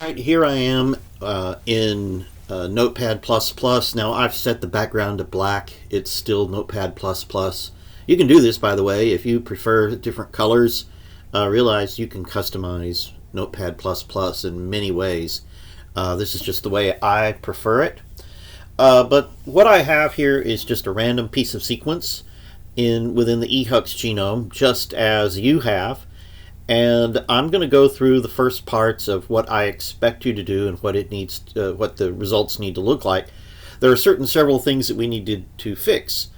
Right, here I am in Notepad++. Now I've set the background to black. It's still Notepad++. You can do this, by the way, if you prefer different colors. Realize you can customize Notepad++ in many ways. This is just the way I prefer it. But what I have here is just a random piece of sequence within the eHux genome, just as you have. And I'm going to go through the first parts of what I expect you to do and what what the results need to look like. There are several things that we need to fix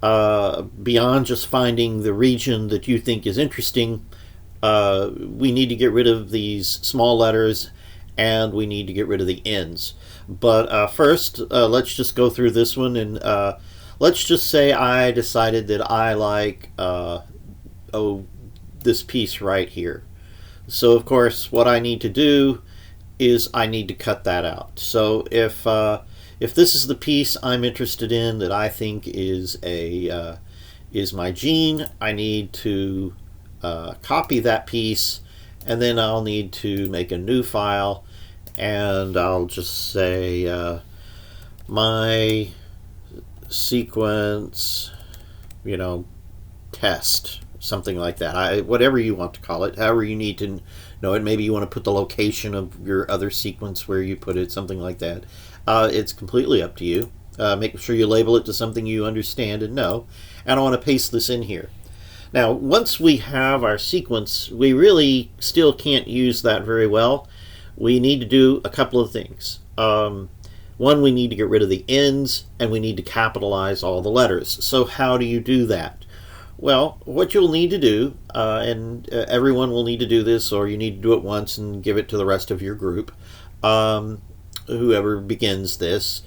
beyond just finding the region that you think is interesting. We need to get rid of these small letters, and we need to get rid of the ends. But first, let's just go through this one, and let's just say I decided that I like this piece right here. So of course what I need to do is I need to cut that out. So if this is the piece I'm interested in that I think is my gene, I need to copy that piece, and then I'll need to make a new file, and I'll just say my sequence, test, something like that. Whatever you want to call it, however you need to know it. Maybe you want to put the location of your other sequence where you put it, something like that. It's completely up to you. Make sure you label it to something you understand and know. And I want to paste this in here. Now, once we have our sequence, we really still can't use that very well. We need to do a couple of things. One, we need to get rid of the ends, and we need to capitalize all the letters. So how do you do that? Well, what you'll need to do, and everyone will need to do this, or you need to do it once and give it to the rest of your group, whoever begins this,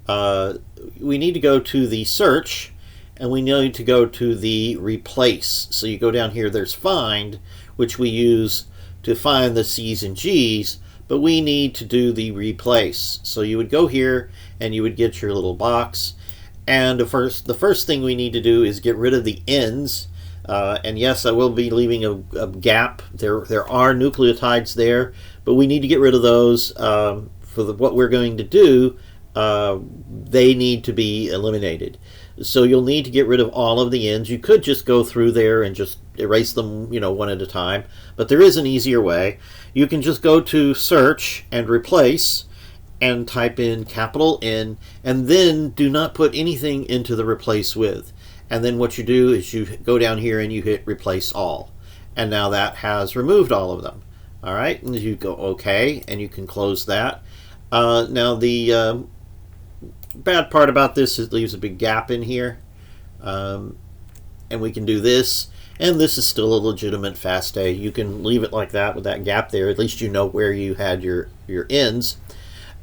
we need to go to the search, and we need to go to the replace. So you go down here, there's find, which we use to find the C's and G's, but we need to do the replace. So you would go here, and you would get your little box. And the first thing we need to do is get rid of the ends. And yes, I will be leaving a gap. There are nucleotides there, but we need to get rid of those. For what we're going to do, they need to be eliminated. So you'll need to get rid of all of the ends. You could just go through there and just erase them, one at a time. But there is an easier way. You can just go to search and replace, and type in capital N, and then do not put anything into the replace with. And then what you do is you go down here and you hit replace all. And now that has removed all of them. All right, and you go OK, and you can close that. Now the bad part about this is it leaves a big gap in here. And we can do this, and this is still a legitimate FASTA. You can leave it like that with that gap there. At least you know where you had your ends.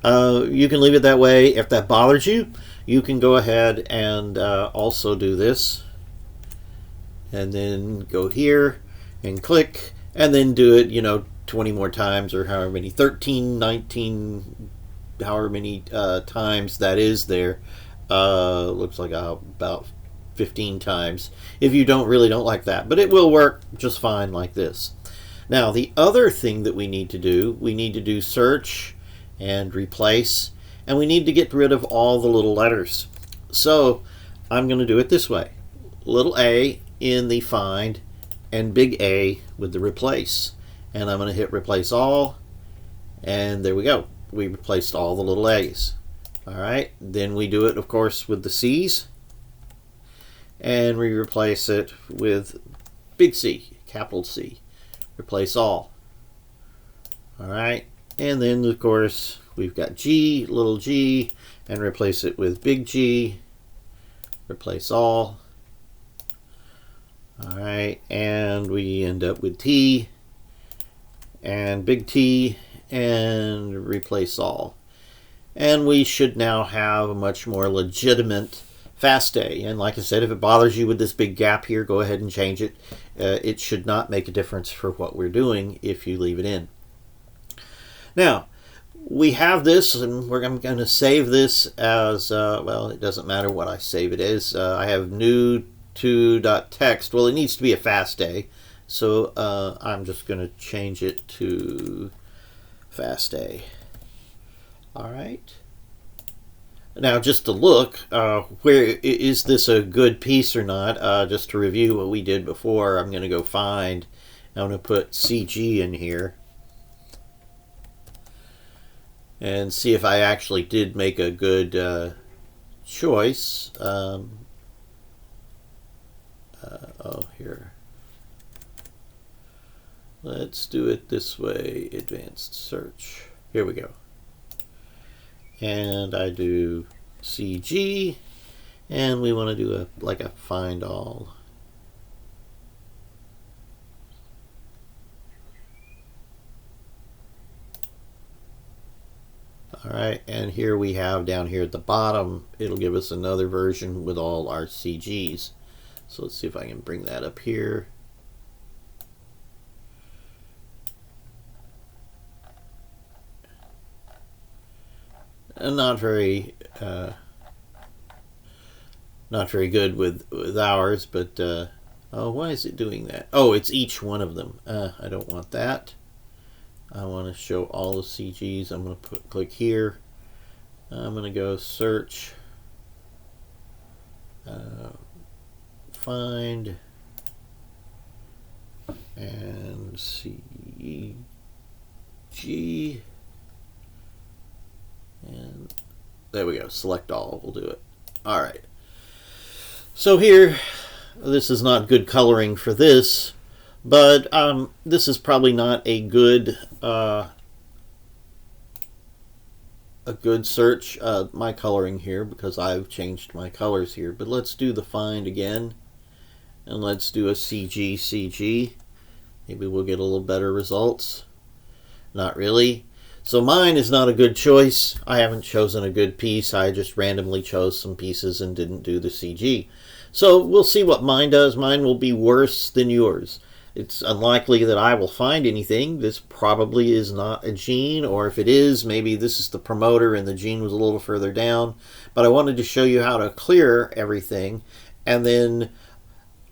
You can leave it that way. If that bothers you, you can go ahead and also do this, and then go here and click, and then do it 20 more times, or however many, 13, 19, however many times that is there. Looks like about 15 times if you really don't like that, but it will work just fine like this. Now the other thing that we need to do search and replace, and we need to get rid of all the little letters. So I'm going to do it this way: little a in the find, and big A with the replace. And I'm going to hit replace all, and there we go. We replaced all the little A's. All right, then we do it, of course, with the C's, and we replace it with big C, capital C. Replace all. All right. And then, of course, we've got G, little g, and replace it with big G. Replace all. All right, and we end up with T, and big T, and replace all. And we should now have a much more legitimate FASTA. And like I said, if it bothers you with this big gap here, go ahead and change it. It should not make a difference for what we're doing if you leave it in. Now, we have this, and I'm going to save this as, well, it doesn't matter what I save it as. I have new to.txt. Well, it needs to be a FASTA, so I'm just going to change it to FASTA. All right. Now, just to look, where is this a good piece or not? Just to review what we did before, I'm going to go find. I'm going to put CG in here and see if I actually did make a good choice. Oh, here. Let's do it this way. Advanced search. Here we go. And I do CG, and we want to do like a find all. All right, and here we have down here at the bottom, it'll give us another version with all our CGs. So let's see if I can bring that up here. And not very good with ours, but oh, why is it doing that? Oh, it's each one of them. I don't want that. I want to show all the CGs. I'm going to click here. I'm going to go search, find, and CG. And there we go. Select all. We'll do it. All right. So here, this is not good coloring for this, but this is probably not a good search. My coloring here, because I've changed my colors here. But let's do the find again, and let's do a CG. Maybe we'll get a little better results. Not really. So mine is not a good choice. I haven't chosen a good piece. I just randomly chose some pieces and didn't do the CG. So we'll see what mine does. Mine will be worse than yours. It's unlikely that I will find anything. This probably is not a gene, or if it is, maybe this is the promoter and the gene was a little further down. But I wanted to show you how to clear everything, and then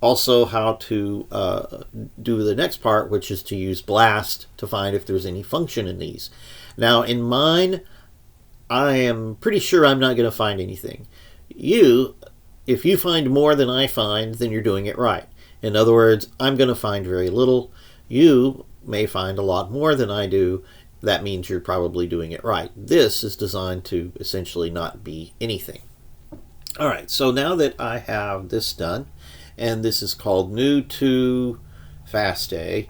also how to do the next part, which is to use BLAST to find if there's any function in these. Now, in mine, I am pretty sure I'm not going to find anything. If you find more than I find, then you're doing it right. In other words, I'm going to find very little. You may find a lot more than I do. That means you're probably doing it right. This is designed to essentially not be anything. All right, so now that I have this done, and this is called new to FASTA.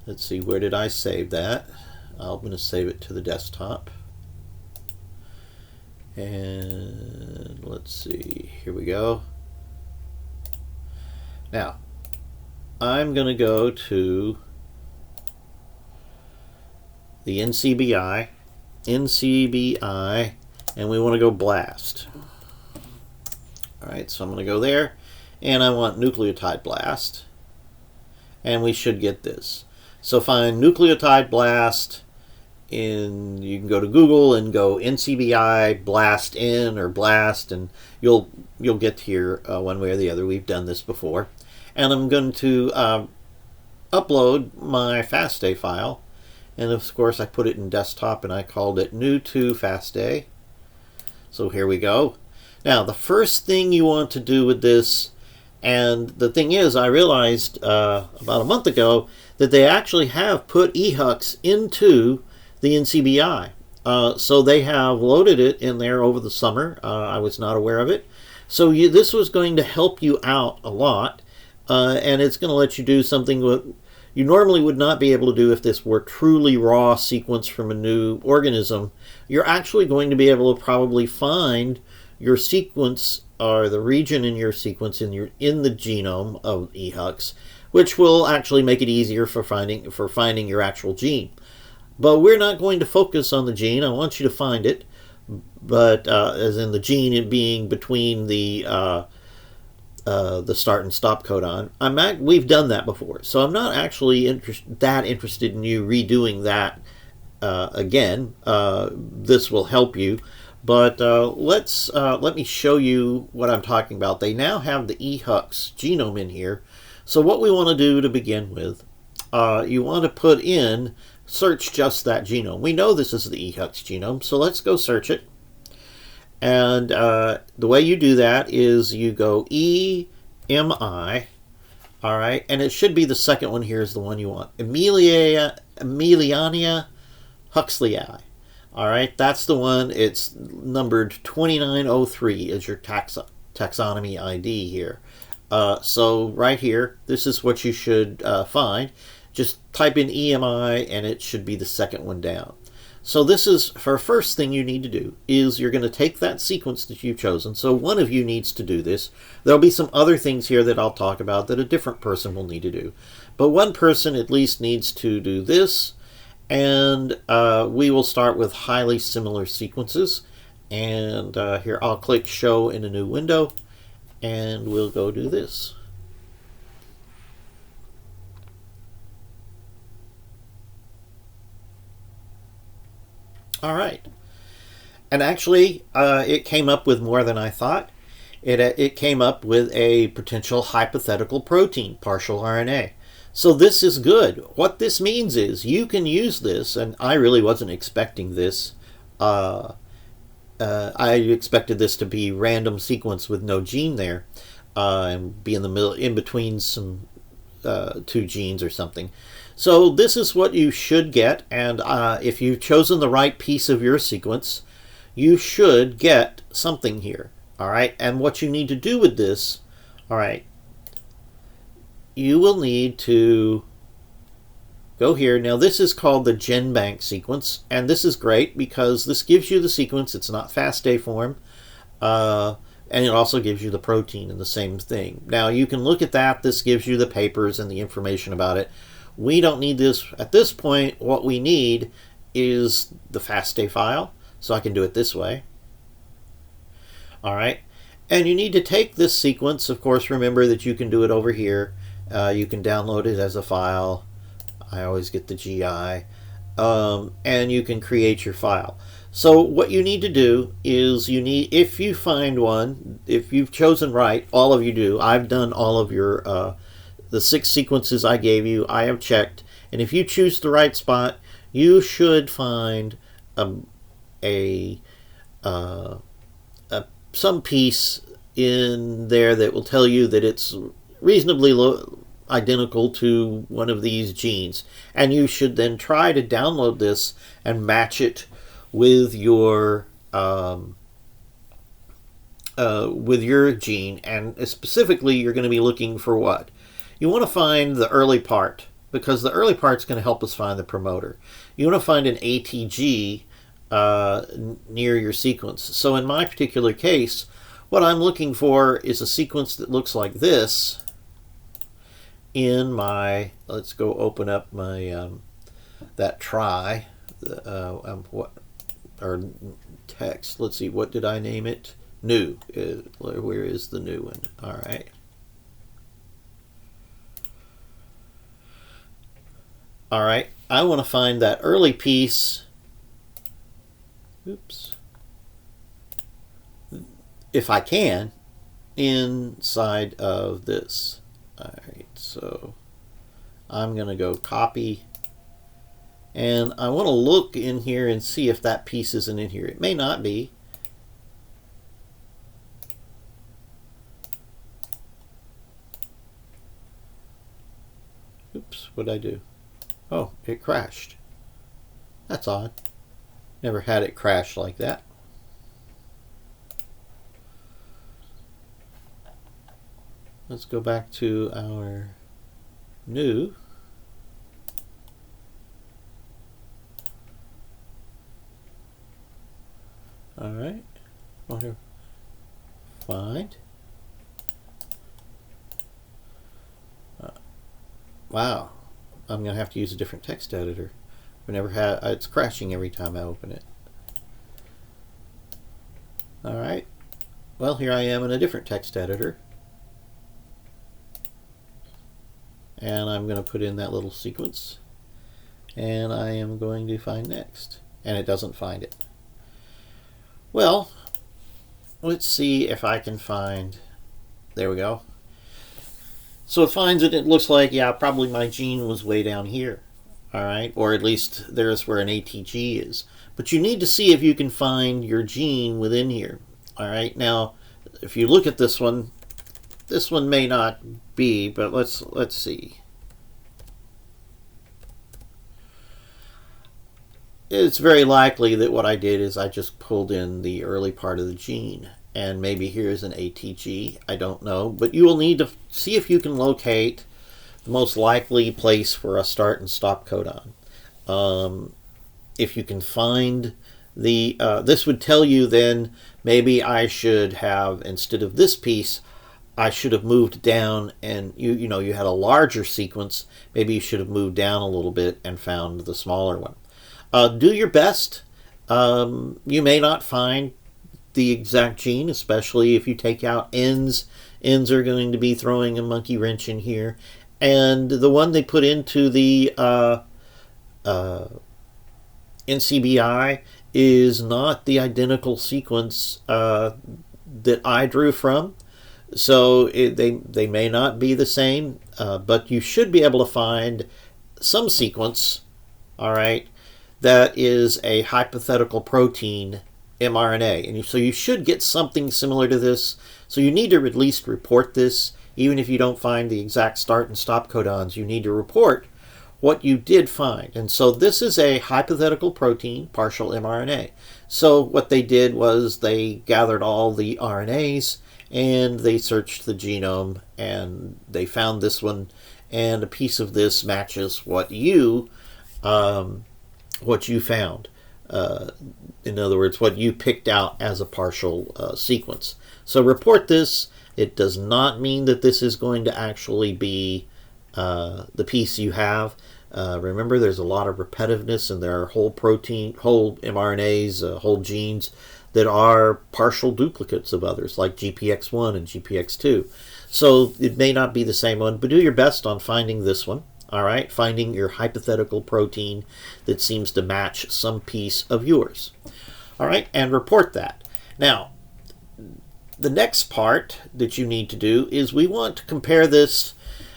Let's see, where did I save that? I'm going to save it to the desktop. And let's see, here we go. Now, I'm going to go to the NCBI, and we want to go BLAST. All right, so I'm going to go there, and I want nucleotide BLAST, and we should get this. So find nucleotide BLAST. You can go to Google and go NCBI BLAST in or BLAST, and you'll get here one way or the other. We've done this before. And I'm going to upload my FASTA file, and of course I put it in desktop and I called it new to FASTA. So here we go. Now the first thing you want to do with this, and the thing is, I realized about a month ago that they actually have put eHuks into the NCBI. So they have loaded it in there over the summer. I was not aware of it. So this was going to help you out a lot, and it's going to let you do something that you normally would not be able to do if this were truly raw sequence from a new organism. You're actually going to be able to probably find your sequence, or the region in your sequence in the genome of eHuks, which will actually make it easier for finding your actual gene. But we're not going to focus on the gene. I want you to find it, but as in the gene being between the start and stop codon. We've done that before, so I'm not actually that interested in you redoing that again. This will help you, but let me show you what I'm talking about. They now have the eHuks genome in here. So what we want to do to begin with, you want to put in search just that genome. We know this is the EHUX genome, so let's go search it. And the way you do that is you go EMI, all right, and it should be the second one here is the one you want. Emiliania Huxleyi. All right, that's the one. It's numbered 2903 is your taxonomy ID here. So right here, this is what you should find. Just type in EMI and it should be the second one down. So this is, for first thing you need to do is you're going to take that sequence that you've chosen. So one of you needs to do this. There'll be some other things here that I'll talk about that a different person will need to do. But one person at least needs to do this. And we will start with highly similar sequences. And here I'll click Show in a new window. And we'll go do this. All right. And actually, it came up with more than I thought. It came up with a potential hypothetical protein, partial RNA. So this is good. What this means is you can use this, and I really wasn't expecting this. I expected this to be random sequence with no gene there, and be in the middle, in between some two genes or something. So this is what you should get, and if you've chosen the right piece of your sequence, you should get something here. All right, and what you need to do with this, all right, you will need to go here. Now this is called the GenBank sequence, and this is great because this gives you the sequence. It's not FASTA form, and it also gives you the protein in the same thing. Now you can look at that. This gives you the papers and the information about it. We don't need this at this point. What we need is the FASTA file, so I can do it this way. All right, and you need to take this sequence. Of course, remember that you can do it over here. You can download it as a file. I always get the GI, and you can create your file. So what you need to do is if you find one, if you've chosen right, all of you do. I've done all of your the 6 sequences I gave you. I have checked, and if you choose the right spot, you should find some piece in there that will tell you that it's reasonably identical to one of these genes, and you should then try to download this and match it with your gene. And specifically, you're going to be looking for what? You want to find the early part, because the early part's going to help us find the promoter. You want to find an ATG near your sequence. So in my particular case, what I'm looking for is a sequence that looks like this in my, let's go open up my that try or text. Let's see, what did I name it? New. Where is the new one? All right. All right, I want to find that early piece. Oops. If I can, inside of this. All right, so I'm going to go copy, and I want to look in here and see if that piece isn't in here. It may not be. Oops, what did I do? Oh, it crashed. That's odd. Never had it crash like that. Let's go back to our new. All right. Find. Wow. I'm going to have to use a different text editor. I've never had, it's crashing every time I open it. All right. Well, here I am in a different text editor. And I'm going to put in that little sequence. And I am going to find next. And it doesn't find it. Well, let's see if I can find, there we go. So it finds it, it looks like, yeah, probably my gene was way down here. all right, or at least there's where an ATG is. But you need to see if you can find your gene within here. All right, now if you look at this one may not be, but let's see. It's very likely that what I did is I just pulled in the early part of the gene, and maybe here's an ATG, I don't know, but you will need to see if you can locate the most likely place for a start and stop codon. If you can find the, this would tell you then maybe I should have, instead of this piece, I should have moved down, and you know, you had a larger sequence, maybe you should have moved down a little bit and found the smaller one. Do your best. You may not find the exact gene, especially if you take out ends. Ends are going to be throwing a monkey wrench in here. And the one they put into the NCBI is not the identical sequence that I drew from. So they may not be the same, but you should be able to find some sequence, all right, that is a hypothetical protein mRNA. And so you should get something similar to this. So you need to at least report this. Even if you don't find the exact start and stop codons, you need to report what you did find. And so this is a hypothetical protein, partial mRNA. So what they did was they gathered all the RNAs and they searched the genome and they found this one, and a piece of this matches what you found. In other words, what you picked out as a partial sequence. So report this. It does not mean that this is going to actually be the piece you have. Remember, there's a lot of repetitiveness, and there are whole mRNAs, whole genes that are partial duplicates of others, like GPX1 and GPX2. So it may not be the same one, but do your best on finding this one. All right, finding your hypothetical protein that seems to match some piece of yours. All right, and report that. Now, the next part that you need to do is we want to compare this.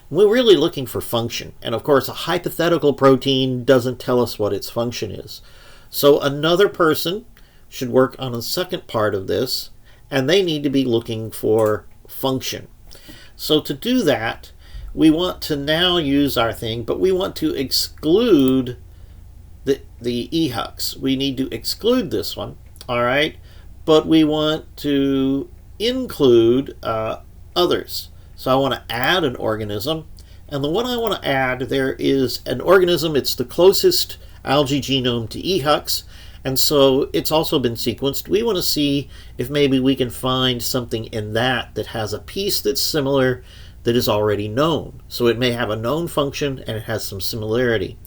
We're really looking for function. And of course, a hypothetical protein doesn't tell us what its function is. So another person should work on the second part of this, and they need to be looking for function. So to do that, we want to now use our thing, but we want to exclude the EHUX. We need to exclude this one, all right? But we want to include others. So I want to add an organism, and the one I want to add, there is an organism. It's the closest algae genome to EHUX, and so it's also been sequenced. We want to see if maybe we can find something in that that has a piece that's similar that is already known. So it may have a known function and it has some similarity.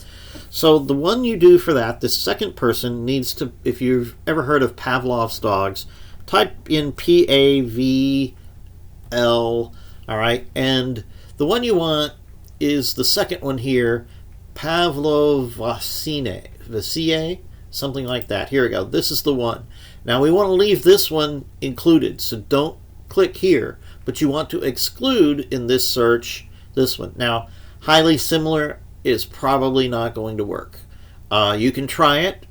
So the one you do for that, this second person needs to, if you've ever heard of Pavlov's dogs, type in PAVL, all right, and the one you want is the second one here, Pavlovacine, something like that. Here we go. This is the one. Now we want to leave this one included, so don't click here, but you want to exclude in this search this one. Now, highly similar is probably not going to work. You can try it,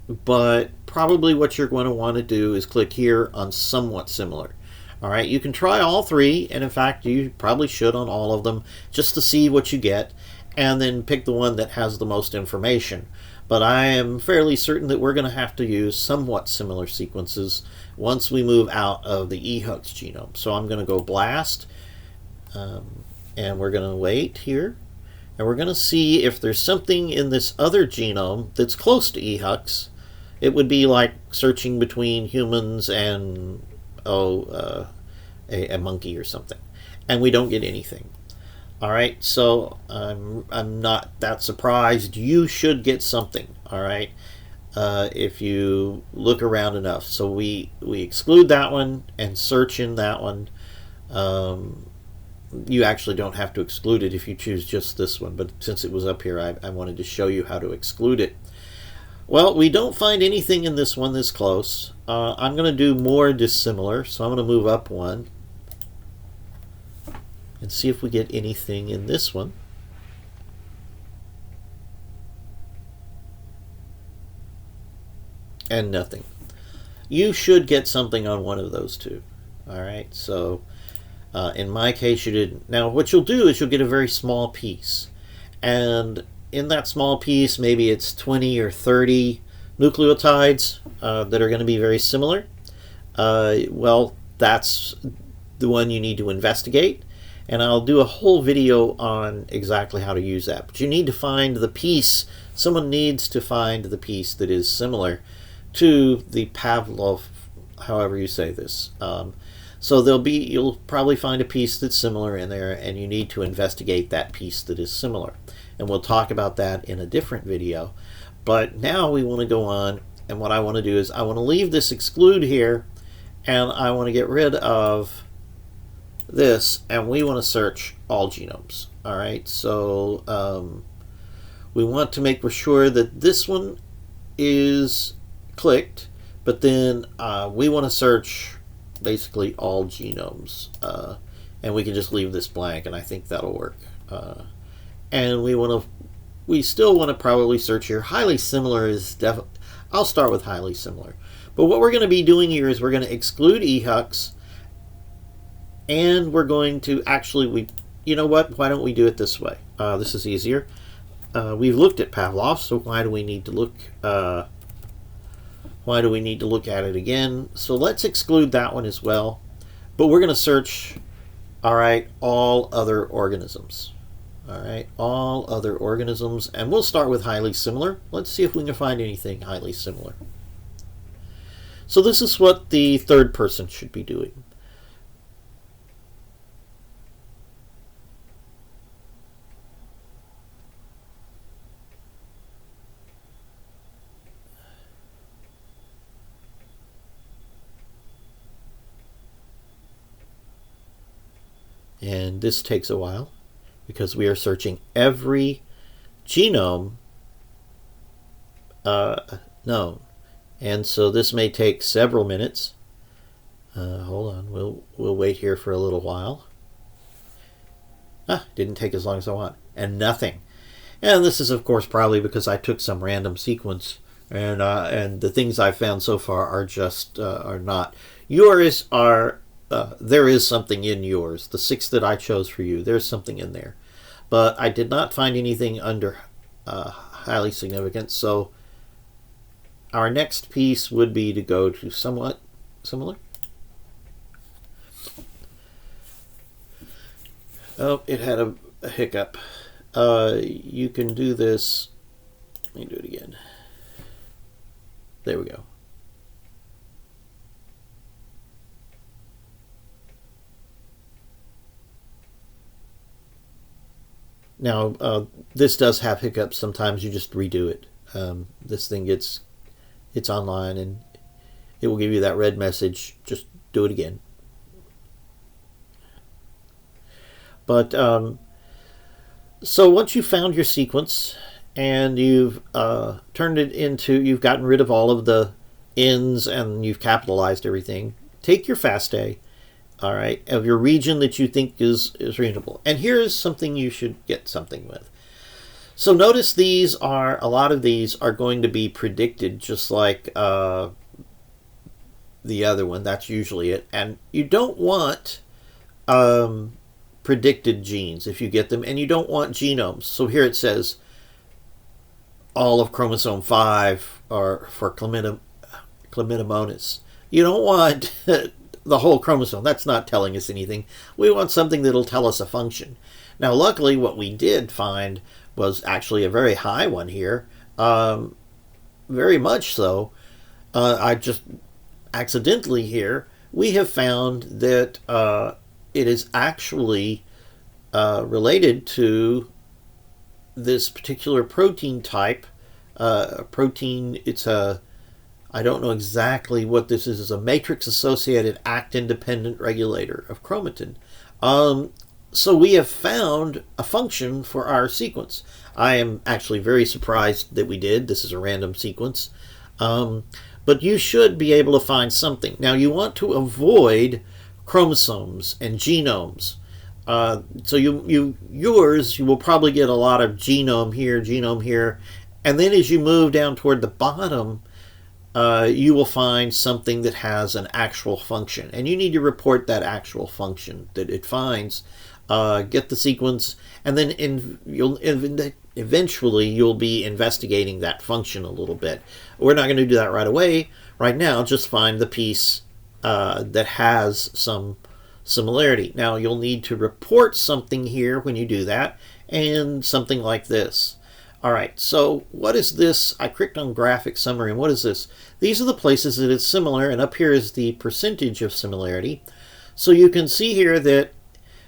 but probably what you're going to want to do is click here on somewhat similar. All right, you can try all three, and in fact, you probably should on all of them, just to see what you get, and then pick the one that has the most information. But I am fairly certain that we're going to have to use somewhat similar sequences once we move out of the EHUX genome. So I'm going to go BLAST, and we're going to wait here, and we're going to see if there's something in this other genome that's close to EHUX. It would be like searching between humans and a monkey or something, and we don't get anything. All right, so I'm not that surprised. You should get something, all right, if you look around enough. So we exclude that one and search in that one. You actually don't have to exclude it if you choose just this one, but since it was up here, I wanted to show you how to exclude it. Well, we don't find anything in this one that's close. I'm going to do more dissimilar, so I'm going to move up one and see if we get anything in this one. and nothing. You should get something on one of those two. All right, so in my case, you didn't. Now, what you'll do is you'll get a very small piece, and in that small piece, maybe it's 20 or 30 nucleotides that are going to be very similar. Well, that's the one you need to investigate, and I'll do a whole video on exactly how to use that. But you need to find the piece. Someone needs to find the piece that is similar to the Pavlov, however you say this. So you'll probably find a piece that's similar in there, and you need to investigate that piece that is similar. And we'll talk about that in a different video. But now we want to go on, and what I want to do is I want to leave this exclude here, and I want to get rid of this, and we want to search all genomes. All right, so we want to make sure that this one is clicked, but then we want to search basically all genomes, and we can just leave this blank, and I think that'll work. And we still want to probably search here. Highly similar is I'll start with highly similar. But what we're going to be doing here is we're going to exclude EHUX, and we're going to actually, you know what? Why don't we do it this way? This is easier. We've looked at Pavlov, so why do we need to look? Why do we need to look at it again? So let's exclude that one as well. But we're going to search, all right, all other organisms. All right, all other organisms, and we'll start with highly similar. Let's see if we can find anything highly similar. So this is what the third person should be doing. And this takes a while because we are searching every genome known. And so this may take several minutes. Hold on, we'll wait here for a little while. Didn't take as long as I want. And nothing. And this is, of course, probably because I took some random sequence, and the things I've found so far are just are not. Yours are. There is something in yours. The 6 that I chose for you, there's something in there. But I did not find anything under highly significant. So our next piece would be to go to somewhat similar. Oh, it had a hiccup. You can do this. Let me do it again. There we go. Now, this does have hiccups. Sometimes you just redo it. This thing it's online, and it will give you that red message. Just do it again. But so once you've found your sequence and you've turned it into, you've gotten rid of all of the ends and you've capitalized everything, take your FASTA, all right, of your region that you think is reasonable. And here is something you should get something with. So notice a lot of these are going to be predicted just like the other one. That's usually it. And you don't want predicted genes if you get them, and you don't want genomes. So here it says all of chromosome 5 are for chlamydomonas. You don't want the whole chromosome. That's not telling us anything. We want something that'll tell us a function. Now, luckily, what we did find was actually a very high one here. Very much so. I just accidentally here, we have found that it is actually related to this particular protein type. I don't know exactly what this is. It's a matrix-associated ACT-independent regulator of chromatin. So we have found a function for our sequence. I am actually very surprised that we did. This is a random sequence. But you should be able to find something. Now, you want to avoid chromosomes and genomes. So you will probably get a lot of genome here, and then as you move down toward the bottom, you will find something that has an actual function, and you need to report that actual function that it finds. Get the sequence, and then eventually you'll be investigating that function a little bit. We're not going to do that right away. Right now, just find the piece that has some similarity. Now, you'll need to report something here when you do that, and something like this. All right, so what is this? I clicked on graphic summary, and what is this? These are the places that it's similar, and up here is the percentage of similarity. So you can see here that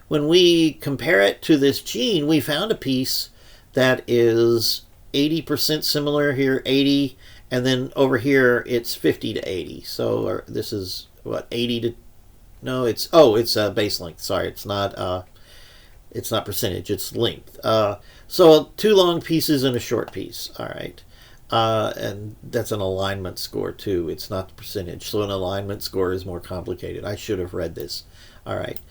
when we compare it to this gene, we found a piece that is 80% similar here, 80, and then over here it's 50 to 80. So this is what, 80 to, no, it's base length. Sorry, it's not percentage, it's length. So 2 long pieces and a short piece. All right. And that's an alignment score too. It's not the percentage. So an alignment score is more complicated. I should have read this. All right.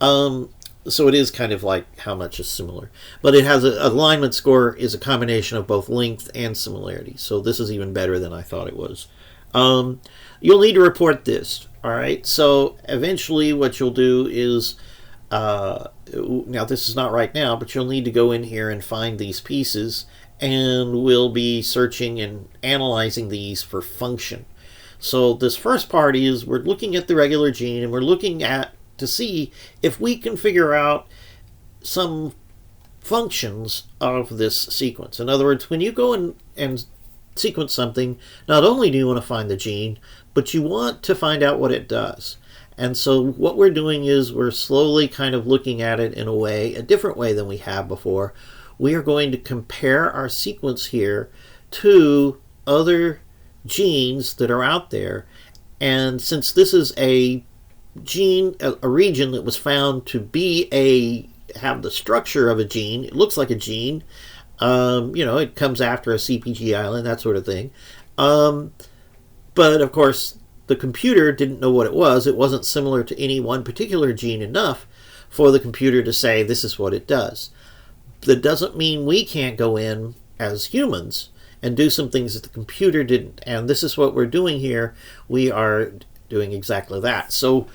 So it is kind of like how much is similar. But it has alignment score is a combination of both length and similarity. So this is even better than I thought it was. You'll need to report this. All right. So eventually what you'll do is, now this is not right now, but you'll need to go in here and find these pieces, and we'll be searching and analyzing these for function. So this first part is we're looking at the regular gene, and we're looking at to see if we can figure out some functions of this sequence. In other words, when you go and sequence something, not only do you want to find the gene, but you want to find out what it does. And so what we're doing is we're slowly kind of looking at it in a different way than we have before. We are going to compare our sequence here to other genes that are out there. And since this is a gene, a region that was found to be have the structure of a gene, it looks like a gene, it comes after a CPG island, that sort of thing. But of course, the computer didn't know what it was. It wasn't similar to any one particular gene enough for the computer to say this is what it does. That doesn't mean we can't go in as humans and do some things that the computer didn't. And this is what we're doing here. We are doing exactly that. So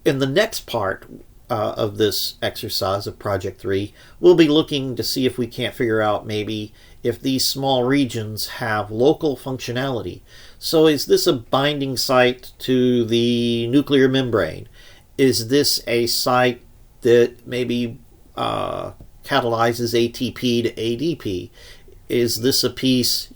in the next part of this exercise of Project 3, we'll be looking to see if we can't figure out maybe if these small regions have local functionality. So is this a binding site to the nuclear membrane? Is this a site that maybe catalyzes ATP to ADP? Is this a piece,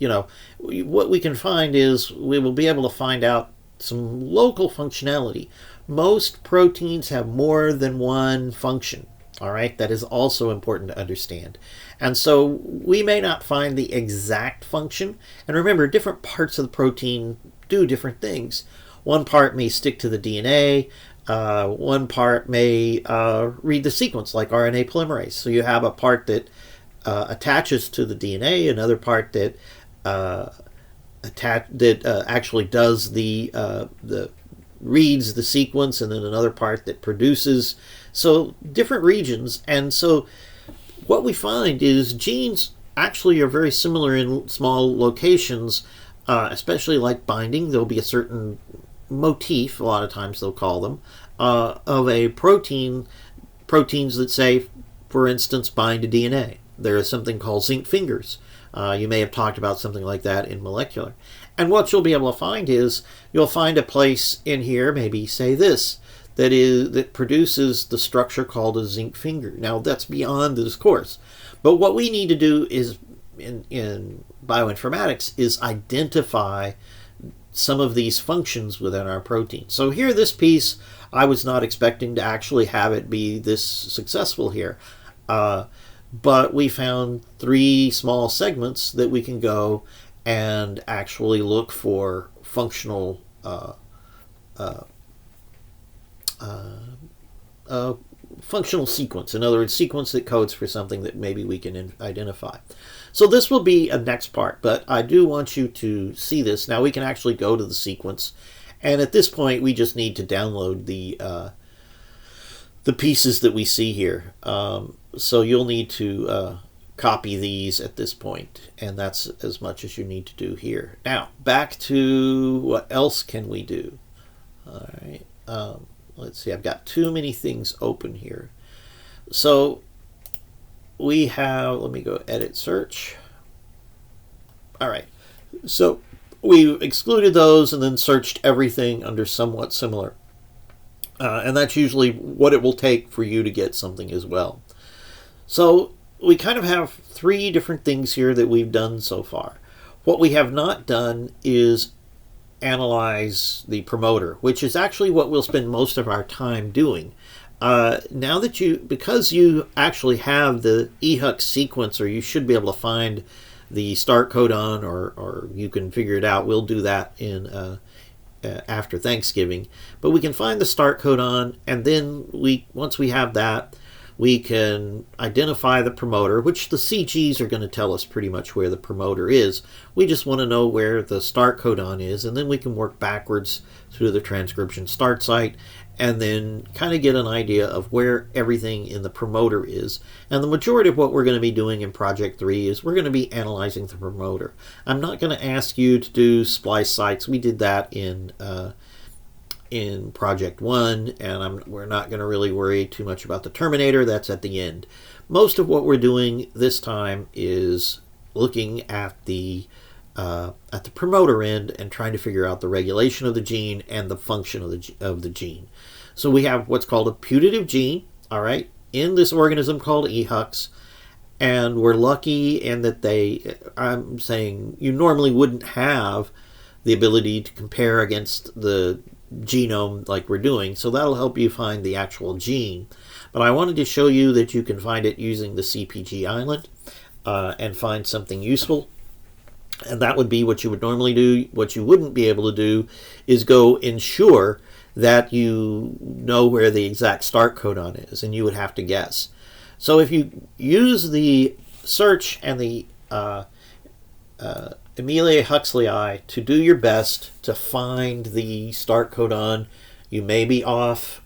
what we can find is we will be able to find out some local functionality. Most proteins have more than one function. All right, that is also important to understand. And so we may not find the exact function. And remember, different parts of the protein do different things. One part may stick to the DNA. One part may read the sequence, like RNA polymerase. So you have a part that attaches to the DNA, another part that actually does the reads the sequence, and then another part that produces. So different regions. And so what we find is genes actually are very similar in small locations, especially like binding. There'll be a certain motif, a lot of times they'll call them, of a proteins that say, for instance, bind to DNA. There is something called zinc fingers. You may have talked about something like that in molecular. And what you'll be able to find is you'll find a place in here, maybe say this, that produces the structure called a zinc finger. Now that's beyond this course. But what we need to do is in bioinformatics is identify some of these functions within our protein. So here, this piece, I was not expecting to actually have it be this successful here. But we found 3 small segments that we can go and actually look for functional functional sequence. In other words, sequence that codes for something that maybe we can identify. So this will be a next part, but I do want you to see this. Now we can actually go to the sequence, and at this point we just need to download the pieces that we see here. So you'll need to copy these at this point, and that's as much as you need to do here. Now, back to what else can we do? All right, let's see, I've got too many things open here. So we have, let me go edit search. All right, so we excluded those and then searched everything under somewhat similar. And that's usually what it will take for you to get something as well. So we kind of have three different things here that we've done so far. What we have not done is analyze the promoter, which is actually what we'll spend most of our time doing. Now that because you actually have the eHux sequencer, you should be able to find the start codon, or you can figure it out. We'll do that in after Thanksgiving, but we can find the start codon, and then once we have that, we can identify the promoter, which the CGs are going to tell us pretty much where the promoter is. We just want to know where the start codon is, and then we can work backwards through the transcription start site and then kind of get an idea of where everything in the promoter is. And the majority of what we're going to be doing in Project 3 is we're going to be analyzing the promoter. I'm not going to ask you to do splice sites. We did that in Project 1, and we're not going to really worry too much about the terminator. That's at the end. Most of what we're doing this time is looking at the promoter end and trying to figure out the regulation of the gene and the function of the gene. So we have what's called a putative gene, all right, in this organism called eHux, and we're lucky in that I'm saying you normally wouldn't have the ability to compare against the genome like we're doing, so that'll help you find the actual gene. But I wanted to show you that you can find it using the CPG island and find something useful. And that would be what you would normally do. What you wouldn't be able to do is go ensure that you know where the exact start codon is, and you would have to guess. So if you use the search and the Amelia Huxley to do your best to find the start codon, you may be off.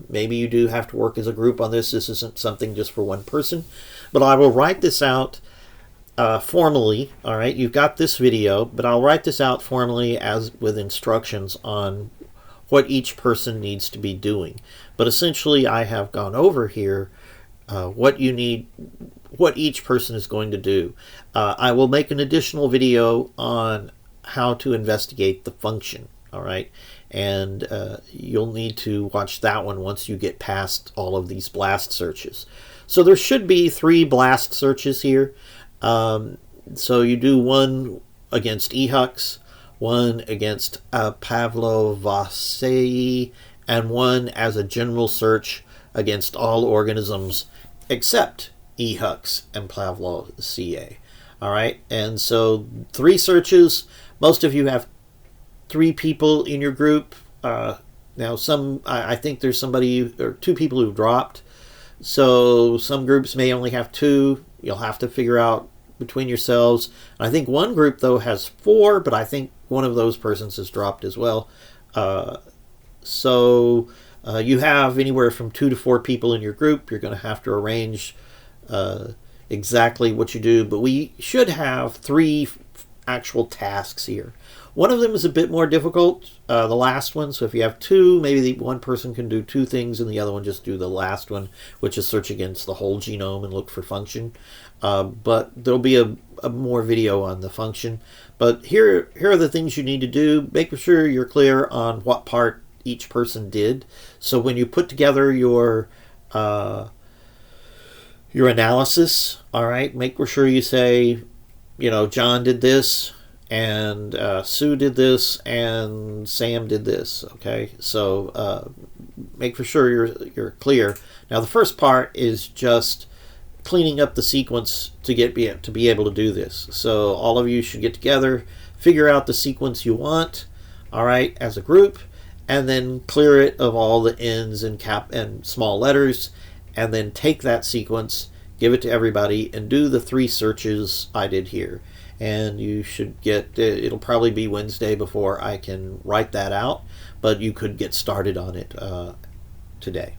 Maybe you do have to work as a group on this. This isn't something just for one person. But I will write this out formally. All right, you've got this video, but I'll write this out formally as with instructions on what each person needs to be doing. But essentially, I have gone over here what each person is going to do. I will make an additional video on how to investigate the function, all right? And you'll need to watch that one once you get past all of these BLAST searches. So there should be 3 BLAST searches here. So you do one against eHux, one against Pavlovaceae, and one as a general search against all organisms except eHux and Pavlovaceae. All right, and so 3 searches. Most of you have 3 people in your group. Now I think there's somebody or 2 people who've dropped. So some groups may only have 2. You'll have to figure out between yourselves. I think one group though has 4, but I think one of those persons has dropped as well. So you have anywhere from 2 to 4 people in your group. You're going to have to arrange exactly what you do, but we should have 3 actual tasks here. One of them is a bit more difficult, the last one. So if you have 2, maybe one person can do 2 things and the other one just do the last one, which is search against the whole genome and look for function. But there'll be a more video on the function. But here are the things you need to do. Make sure you're clear on what part each person did. So when you put together your analysis, all right, make sure you say, John did this, and Sue did this, and Sam did this. Okay, so make for sure you're clear. Now the first part is just cleaning up the sequence to be able to do this. So all of you should get together, figure out the sequence you want, all right, as a group, and then clear it of all the ends and cap and small letters, and then take that sequence, give it to everybody, and do the 3 searches I did here. And you should get, it'll probably be Wednesday before I can write that out, but you could get started on it today.